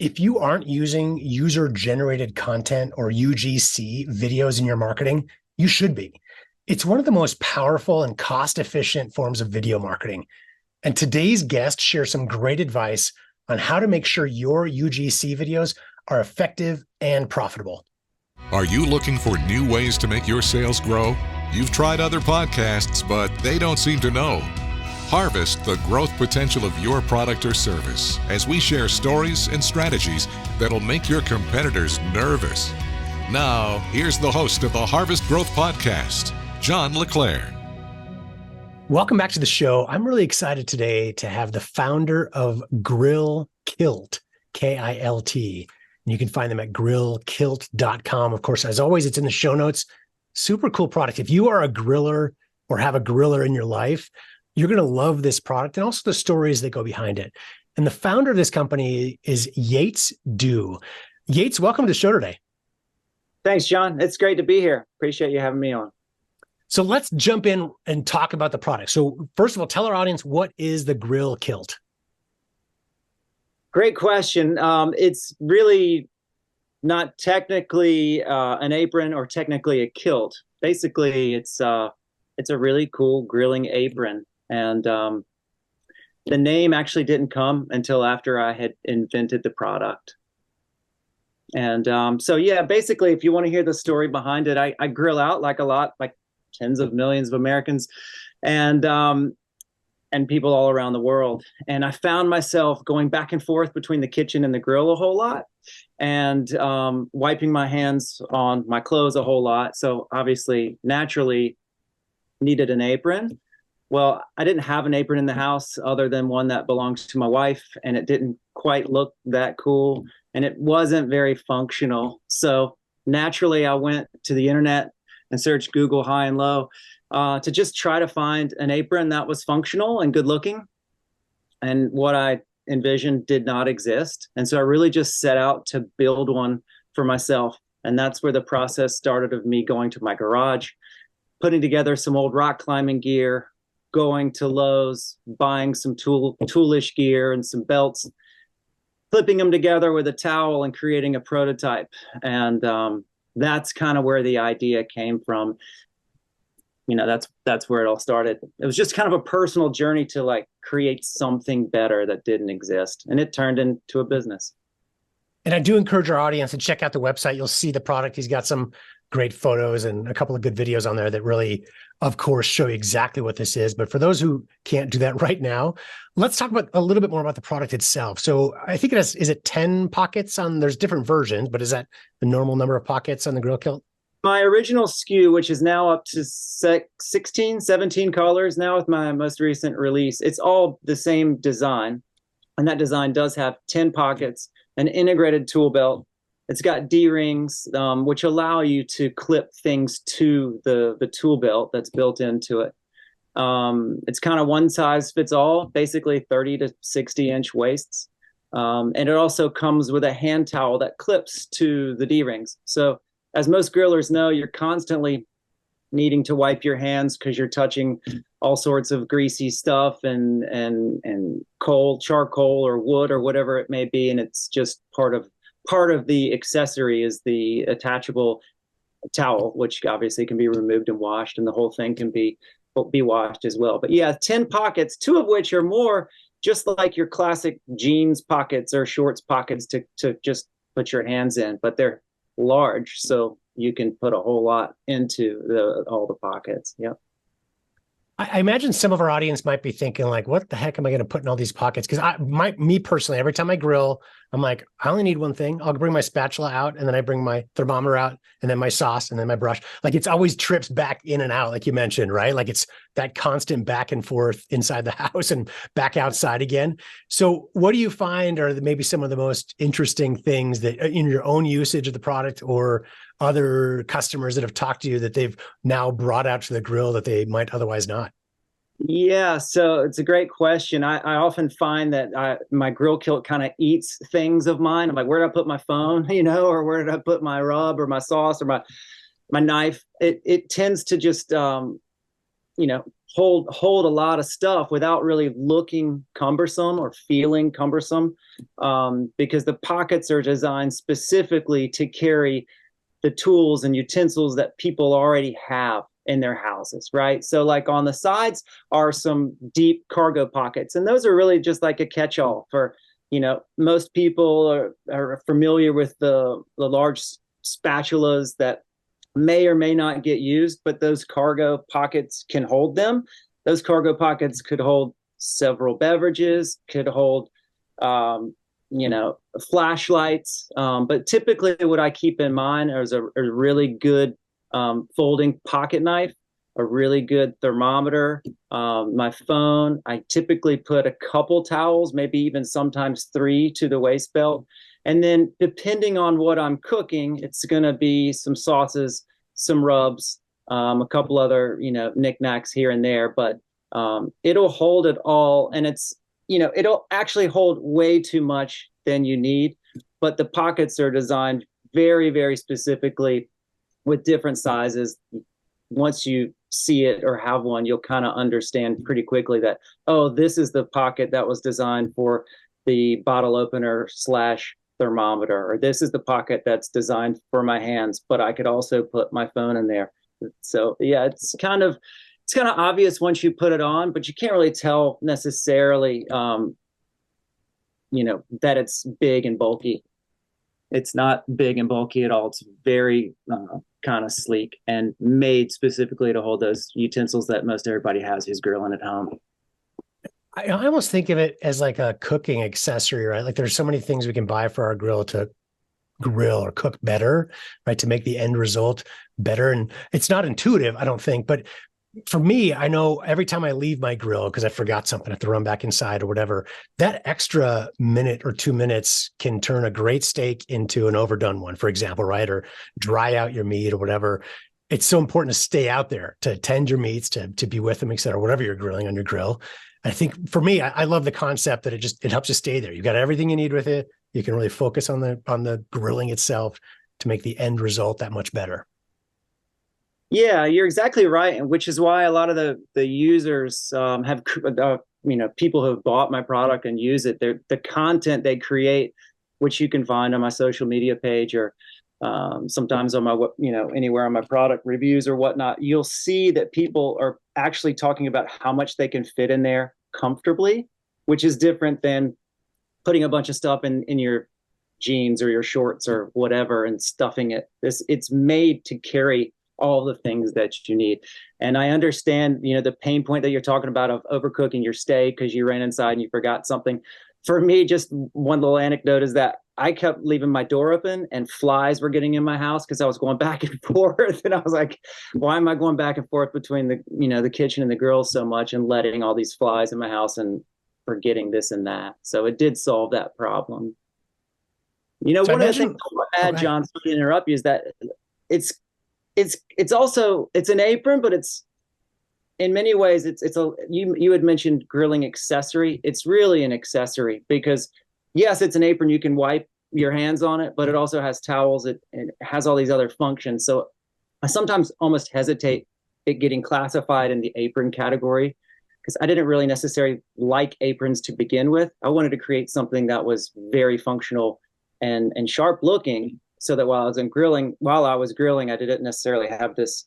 if you aren't using user-generated content or UGC videos in your marketing, you should be. It's one of the most powerful and cost-efficient forms of video marketing. And today's guest shares some great advice on how to make sure your UGC videos are effective and profitable. Are you looking for new ways to make your sales grow? You've tried other podcasts, but they don't seem to know. Harvest the growth potential of your product or service as we share stories and strategies that'll make your competitors nervous. Now, here's the host of the Harvest Growth Podcast, John LeClaire. Welcome back to the show. I'm really excited today to have the founder of GRILLKILT, K-I-L-T. And you can find them at grillkilt.com. Of course, as always, it's in the show notes. Super cool product. If you are a griller or have a griller in your life, you're going to love this product and also the stories that go behind it. And the founder of this company is Yates. Yates, welcome to the show today. Thanks, John. It's great to be here. Appreciate you having me on. So let's jump in and talk about the product. So first of all, tell our audience, what is the GRILLKILT? Great question. It's really not technically an apron or technically a kilt. Basically, it's a really cool grilling apron. And the name actually didn't come until after I had invented the product. And so, yeah, basically, if you want to hear the story behind it, I grill out like tens of millions of Americans and people all around the world. And I found myself going back and forth between the kitchen and the grill a whole lot and wiping my hands on my clothes a whole lot. So obviously, naturally needed an apron. Well, I didn't have an apron in the house other than one that belongs to my wife, and it didn't quite look that cool, and it wasn't very functional. So naturally, I went to the internet and searched Google high and low to just try to find an apron that was functional and good looking. And what I envisioned did not exist. And so I really just set out to build one for myself. And that's where the process started of me going to my garage, putting together some old rock climbing gear, going to Lowe's, buying some toolish gear and some belts, clipping them together with a towel and creating a prototype. And that's kind of where the idea came from. You know, that's where it all started. It was just kind of a personal journey to create something better that didn't exist. And it turned into a business. And I do encourage our audience to check out the website. You'll see the product. He's got some great photos and a couple of good videos on there that really, of course, show you exactly what this is. But for those who can't do that right now, let's talk about a little bit more about the product itself. So I think it has, is it 10 pockets there's different versions, but is that the normal number of pockets on the GRILLKILT? My original SKU, which is now up to 16, 17 colors now with my most recent release, it's all the same design. And that design does have 10 pockets, an integrated tool belt. It's got D-rings, which allow you to clip things to the tool belt that's built into it. It's kind of one size fits all, basically 30 to 60 inch waists. And it also comes with a hand towel that clips to the D-rings. So as most grillers know, you're constantly needing to wipe your hands because you're touching all sorts of greasy stuff and coal, charcoal or wood or whatever it may be. And it's just part of the accessory is the attachable towel, which obviously can be removed and washed, and the whole thing can be washed as well. But yeah, 10 pockets, 2 of which are more just like your classic jeans pockets or shorts pockets to just put your hands in, but they're large, so you can put a whole lot into all the pockets. Yep. I imagine some of our audience might be thinking what the heck am I going to put in all these pockets? Because me personally, every time I grill, I'm like, I only need one thing. I'll bring my spatula out, and then I bring my thermometer out, and then my sauce, and then my brush. It's always trips back in and out, like you mentioned, right? It's that constant back and forth inside the house and back outside again. So what do you find are maybe some of the most interesting things that in your own usage of the product or other customers that have talked to you that they've now brought out to the grill that they might otherwise not? Yeah, so it's a great question. I often find that my GRILLKILT kind of eats things of mine. I'm like, where did I put my phone, or where did I put my rub or my sauce or my knife? It tends to just, hold a lot of stuff without really looking cumbersome or feeling cumbersome, because the pockets are designed specifically to carry the tools and utensils that people already have in their houses, right? So like on the sides are some deep cargo pockets, and those are really just like a catch-all for, most people are familiar with the large spatulas that may or may not get used, but those cargo pockets can hold them. Those cargo pockets could hold several beverages, could hold, flashlights. But typically what I keep in mind is a really good folding pocket knife, a really good thermometer, my phone. I typically put a couple towels, maybe even sometimes 3 to the waist belt. And then depending on what I'm cooking, it's going to be some sauces, some rubs, a couple other, knickknacks here and there, but it'll hold it all. And it'll actually hold way too much than you need, but the pockets are designed very, very specifically with different sizes. Once you see it or have one, you'll kind of understand pretty quickly that, oh, this is the pocket that was designed for the bottle opener / thermometer, or this is the pocket that's designed for my hands, but I could also put my phone in there. So yeah, it's kind of obvious once you put it on, but you can't really tell necessarily, that it's big and bulky. It's not big and bulky at all. It's very kind of sleek and made specifically to hold those utensils that most everybody has who's grilling at home. I almost think of it as like a cooking accessory, right? Like there's so many things we can buy for our grill to grill or cook better, right? To make the end result better. And it's not intuitive, I don't think, but for me, I know every time I leave my grill because I forgot something, I have to run back inside or whatever, that extra minute or 2 minutes can turn a great steak into an overdone one, for example, right? Or dry out your meat or whatever. It's so important to stay out there, to tend your meats, to be with them, et cetera, whatever you're grilling on your grill. I think for me, I love the concept that it helps you stay there. You got everything you need with it. You can really focus on the grilling itself to make the end result that much better. Yeah, you're exactly right, and which is why a lot of the users have, people who have bought my product and use it. The content they create, which you can find on my social media page or sometimes on my, anywhere on my product reviews or whatnot, you'll see that people are actually talking about how much they can fit in there comfortably, which is different than putting a bunch of stuff in your jeans or your shorts or whatever and stuffing it. It's made to carry all the things that you need. And I understand, the pain point that you're talking about of overcooking your steak because you ran inside and you forgot something. For me, just one little anecdote is that I kept leaving my door open and flies were getting in my house because I was going back and forth. And I was like, why am I going back and forth between the kitchen and the grill so much and letting all these flies in my house and forgetting this and that? So it did solve that problem. So one of the things I'll add, John, sorry to interrupt you, is that it's also an apron, but it's in many ways you had mentioned grilling accessory. It's really an accessory because yes, it's an apron. You can wipe your hands on it, but it also has towels. It has all these other functions. So I sometimes almost hesitate it getting classified in the apron category because I didn't really necessarily like aprons to begin with. I wanted to create something that was very functional and sharp looking, so that while I was grilling, I didn't necessarily have this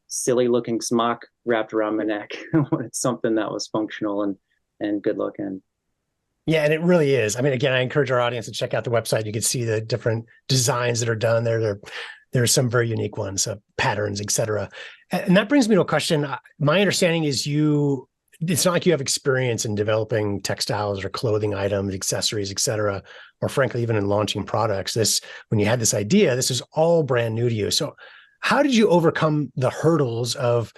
silly looking smock wrapped around my neck. I wanted something that was functional and good looking. Yeah, and it really is. I mean, again, I encourage our audience to check out the website. You can see the different designs that are done there. There are some very unique ones, patterns, et cetera. And that brings me to a question. My understanding is it's not like you have experience in developing textiles or clothing items, accessories, et cetera, or frankly, even in launching products. When you had this idea, this is all brand new to you. So how did you overcome the hurdles of,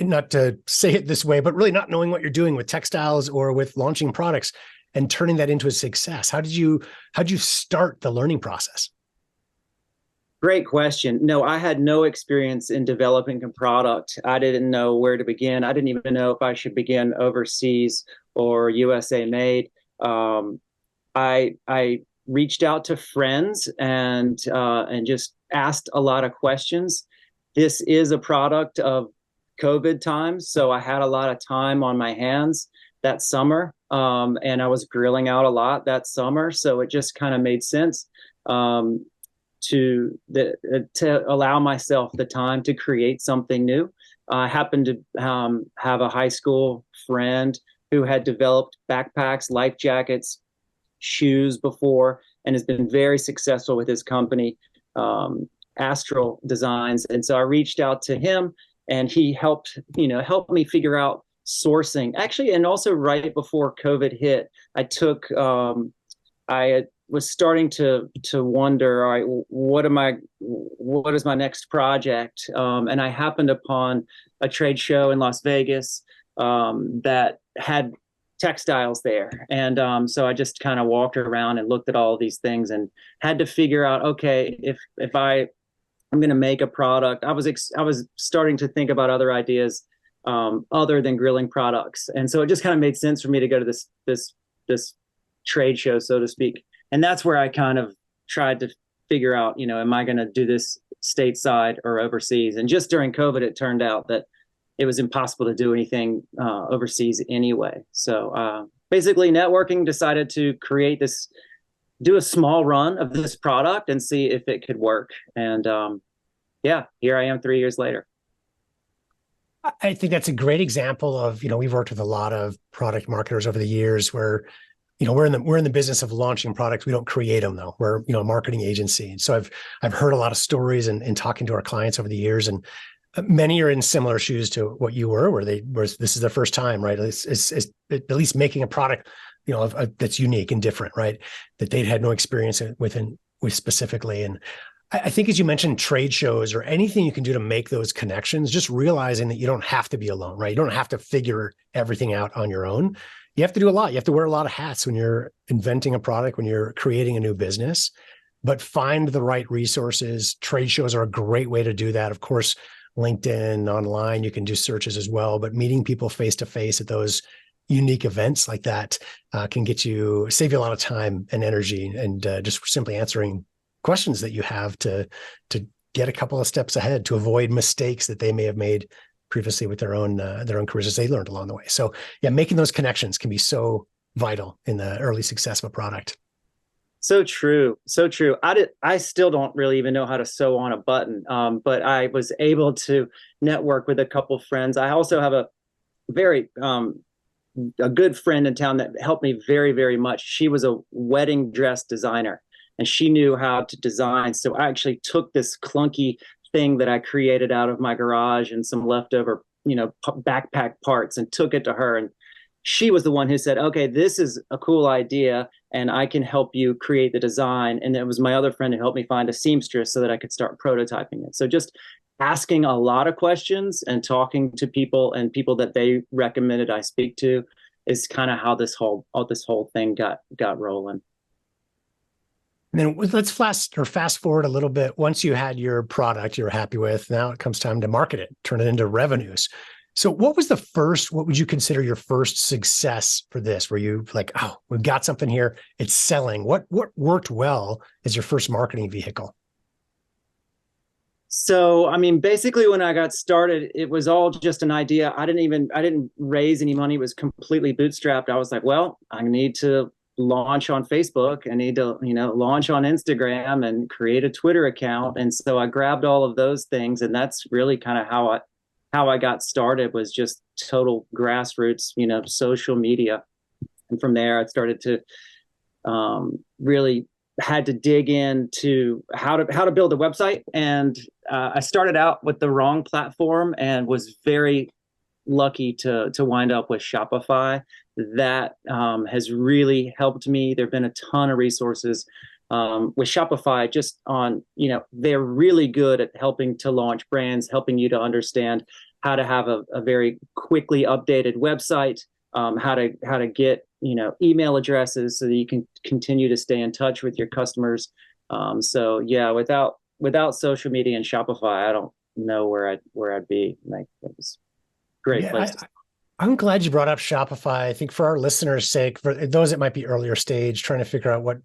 not to say it this way, but really not knowing what you're doing with textiles or with launching products and turning that into a success? How'd you start the learning process? Great question. No, I had no experience in developing a product. I didn't know where to begin. I didn't even know if I should begin overseas or USA made. I reached out to friends and just asked a lot of questions. This is a product of COVID times, so I had a lot of time on my hands that summer, and I was grilling out a lot that summer, so it just kind of made sense to allow myself the time to create something new. I happened to have a high school friend who had developed backpacks, life jackets, shoes before, and has been very successful with his company, Astral Designs. And so I reached out to him, and he helped me figure out sourcing. Actually, and also right before COVID hit, I was starting to wonder, all right, what is my next project? And I happened upon a trade show in Las Vegas that had textiles there. And so I just kind of walked around and looked at all of these things and had to figure out, okay, if I'm going to make a product, I was starting to think about other ideas other than grilling products. And so it just kind of made sense for me to go to this trade show, so to speak. And that's where I kind of tried to figure out, am I going to do this stateside or overseas? And just during COVID, it turned out that it was impossible to do anything overseas anyway. So basically networking, decided to do a small run of this product and see if it could work. And here I am 3 years later. I think that's a great example of, we've worked with a lot of product marketers over the years where, we're in the business of launching products. We don't create them though. We're, a marketing agency. And so I've heard a lot of stories and talking to our clients over the years, and many are in similar shoes to what you were, where this is their first time, right? It's at least making a product, that's unique and different, right? That they'd had no experience with specifically. And I think, as you mentioned, trade shows or anything you can do to make those connections, just realizing that you don't have to be alone, right? You don't have to figure everything out on your own. You have to do a lot. You have to wear a lot of hats when you're inventing a product, when you're creating a new business, but find the right resources. Trade shows are a great way to do that. Of course, LinkedIn, online, you can do searches as well, but meeting people face to face at those unique events like that can save you a lot of time and energy, and just simply answering questions that you have to get a couple of steps ahead, to avoid mistakes that they may have made previously with their own careers as they learned along the way. So yeah, making those connections can be so vital in the early success of a product. So true. So true. I still don't really even know how to sew on a button, but I was able to network with a couple of friends. I also have a good friend in town that helped me very, very much. She was a wedding dress designer, and she knew how to design. So I actually took this clunky thing that I created out of my garage and some leftover, backpack parts, and took it to her. And she was the one who said, okay, this is a cool idea, and I can help you create the design. And it was my other friend who helped me find a seamstress so that I could start prototyping it. So just asking a lot of questions and talking to people, and people that they recommended I speak to, is kind of how this whole thing got rolling. And then let's fast forward a little bit. Once you had your product you were happy with, now it comes time to market it, turn it into revenues. So what would you consider your first success for this? Were you like, oh, we've got something here, it's selling? What worked well as your first marketing vehicle? So, I mean, basically when I got started, it was all just an idea. I didn't raise any money. It was completely bootstrapped. I was like, well, I need to launch on Facebook. I need to, launch on Instagram and create a Twitter account. And so I grabbed all of those things. And that's really kind of how I got started, was just total grassroots, social media. And from there, I started to really had to dig into how to build a website. And I started out with the wrong platform and was very lucky to wind up with Shopify. That has really helped me. There've been a ton of resources with Shopify, just on, they're really good at helping to launch brands, helping you to understand how to have a very quickly updated website, how to get, email addresses so that you can continue to stay in touch with your customers. So yeah, without social media and Shopify, I don't know where I'd be. Like, it was a great place. I'm glad you brought up Shopify. I think for our listeners' sake, for those that might be earlier stage, trying to figure out what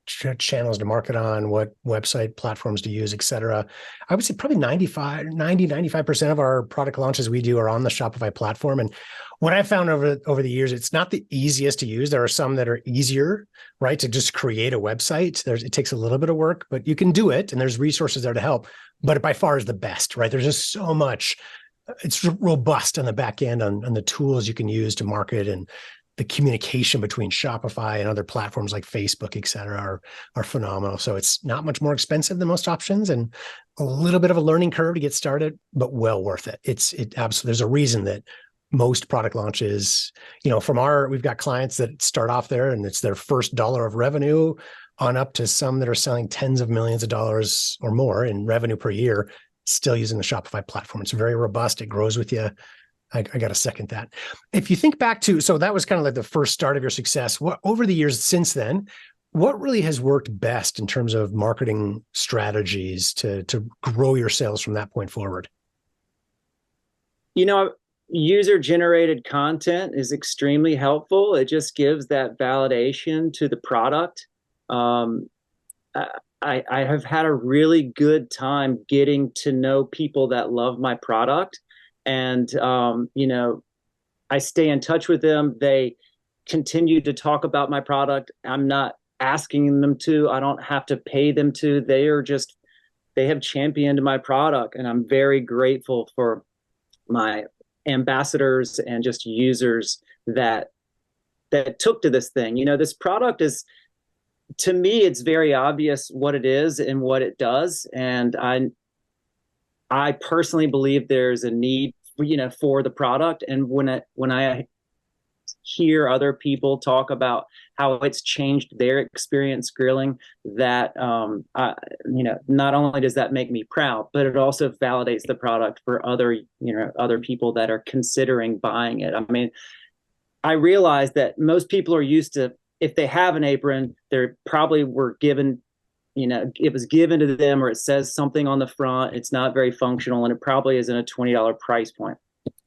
channels to market on, what website platforms to use, et cetera. I would say probably 95% of our product launches we do are on the Shopify platform. And what I've found over the years, it's not the easiest to use. There are some that are easier, right? To just create a website. It takes a little bit of work, but you can do it. And there's resources there to help, but it by far is the best, right? There's just so much. It's robust on the back end on the tools you can use to market, and the communication between Shopify and other platforms like Facebook, et cetera, are phenomenal. So it's not much more expensive than most options, and a little bit of a learning curve to get started, but well worth it. It absolutely, there's a reason that most product launches, we've got clients that start off there and it's their first dollar of revenue, on up to some that are selling tens of millions of dollars or more in revenue per year, still using the Shopify platform. It's very robust. It grows with you. I got to second that. If you think back to, so that was kind of like the first start of your success. What over the years since then, what really has worked best in terms of marketing strategies to grow your sales from that point forward? User-generated content is extremely helpful. It just gives that validation to the product. I have had a really good time getting to know people that love my product. And, I stay in touch with them. They continue to talk about my product. I'm not asking them to. I don't have to pay them to. They have championed my product. And I'm very grateful for my ambassadors and just users that took to this thing. This product is, to me, it's very obvious what it is and what it does. And I personally believe there's a need, for the product. And when I hear other people talk about how it's changed their experience grilling, that not only does that make me proud, but it also validates the product for other people that are considering buying it. I mean, I realize that most people are used to, if they have an apron, they probably were given, it was given to them, or it says something on the front. It's not very functional, and it probably isn't a $20 price point.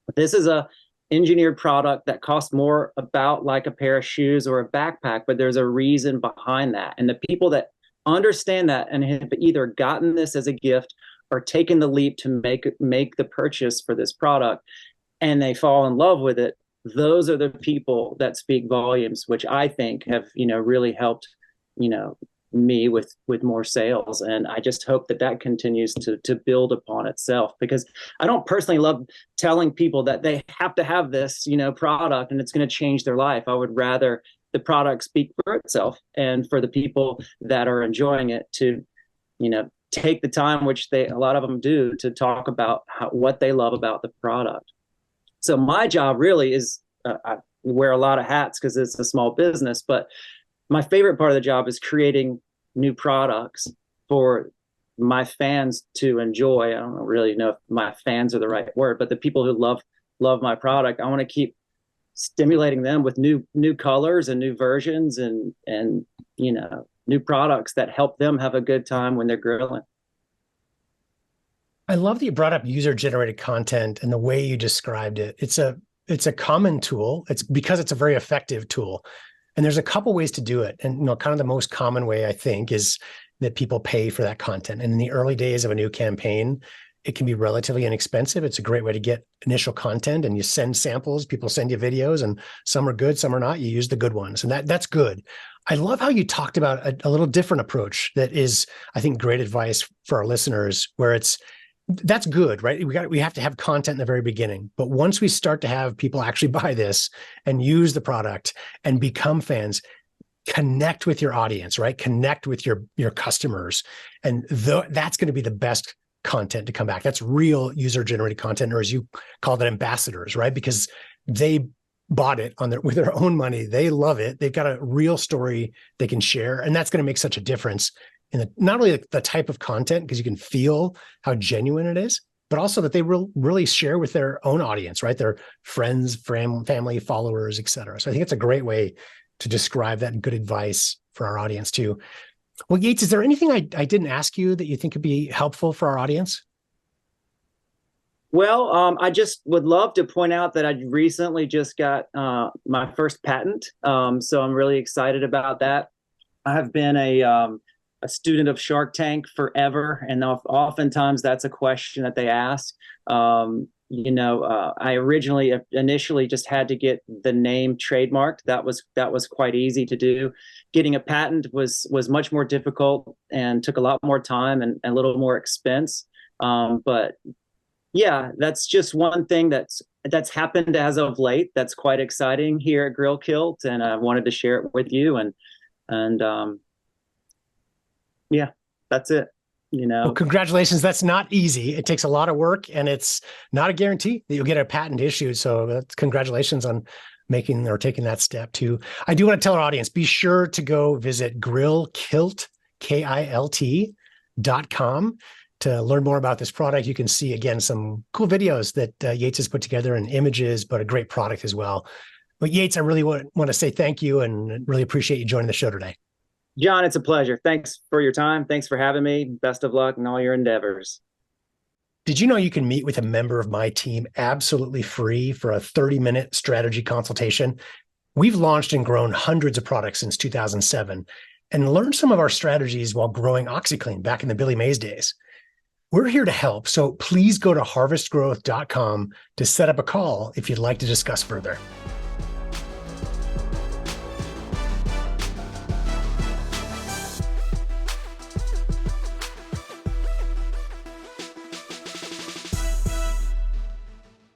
But this is a engineered product that costs more, about like a pair of shoes or a backpack, but there's a reason behind that. And the people that understand that and have either gotten this as a gift or taken the leap to make the purchase for this product, and they fall in love with it, those are the people that speak volumes, which I think have, really helped, me with more sales. And I just hope that continues to build upon itself, because I don't personally love telling people that they have to have this, product and it's going to change their life. I would rather the product speak for itself, and for the people that are enjoying it to, take the time, which a lot of them do, to talk about what they love about the product. So my job really is, I wear a lot of hats because it's a small business, but my favorite part of the job is creating new products for my fans to enjoy. I don't really know if my fans are the right word, but the people who love my product, I want to keep stimulating them with new colors and new versions and new products that help them have a good time when they're grilling. I love that you brought up user-generated content and the way you described it. It's a common tool. It's because it's a very effective tool. And there's a couple ways to do it. And kind of the most common way, I think, is that people pay for that content. And in the early days of a new campaign, it can be relatively inexpensive. It's a great way to get initial content, and you send samples, people send you videos, and some are good, some are not. You use the good ones, and that's good. I love how you talked about a little different approach that is, I think, great advice for our listeners, where that's good, right? We have to have content in the very beginning. But once we start to have people actually buy this and use the product and become fans, connect with your audience, right? Connect with your customers. And that's going to be the best content to come back. That's real user-generated content, or as you call it, ambassadors, right? Because they bought it with their own money. They love it. They've got a real story they can share. And that's going to make such a difference in not only the type of content, because you can feel how genuine it is, but also that they really share with their own audience, right? Their friends, family, followers, et cetera. So I think it's a great way to describe that, and good advice for our audience too. Well, Yates, is there anything I didn't ask you that you think could be helpful for our audience? Well, I just would love to point out that I recently just got my first patent. So I'm really excited about that. I've been a student of Shark Tank forever, and oftentimes that's a question that they ask. I initially just had to get the name trademarked. That was quite easy to do. Getting a patent was much more difficult and took a lot more time and a little more expense. But yeah, that's just one thing that's happened as of late. That's quite exciting here at GRILLKILT, and I wanted to share it with you. And yeah, that's it. Well, congratulations. That's not easy. It takes a lot of work, and it's not a guarantee that you'll get a patent issued. So congratulations on making or taking that step too. I do want to tell our audience, be sure to go visit GRILLKILT, KILT.com to learn more about this product. You can see, again, some cool videos that Yates has put together and images, but a great product as well. But Yates, I really want to say thank you and really appreciate you joining the show today. John, it's a pleasure. Thanks for your time. Thanks for having me. Best of luck in all your endeavors. Did you know you can meet with a member of my team absolutely free for a 30-minute strategy consultation? We've launched and grown hundreds of products since 2007 and learned some of our strategies while growing OxyClean back in the Billy Mays days. We're here to help, so please go to harvestgrowth.com to set up a call if you'd like to discuss further.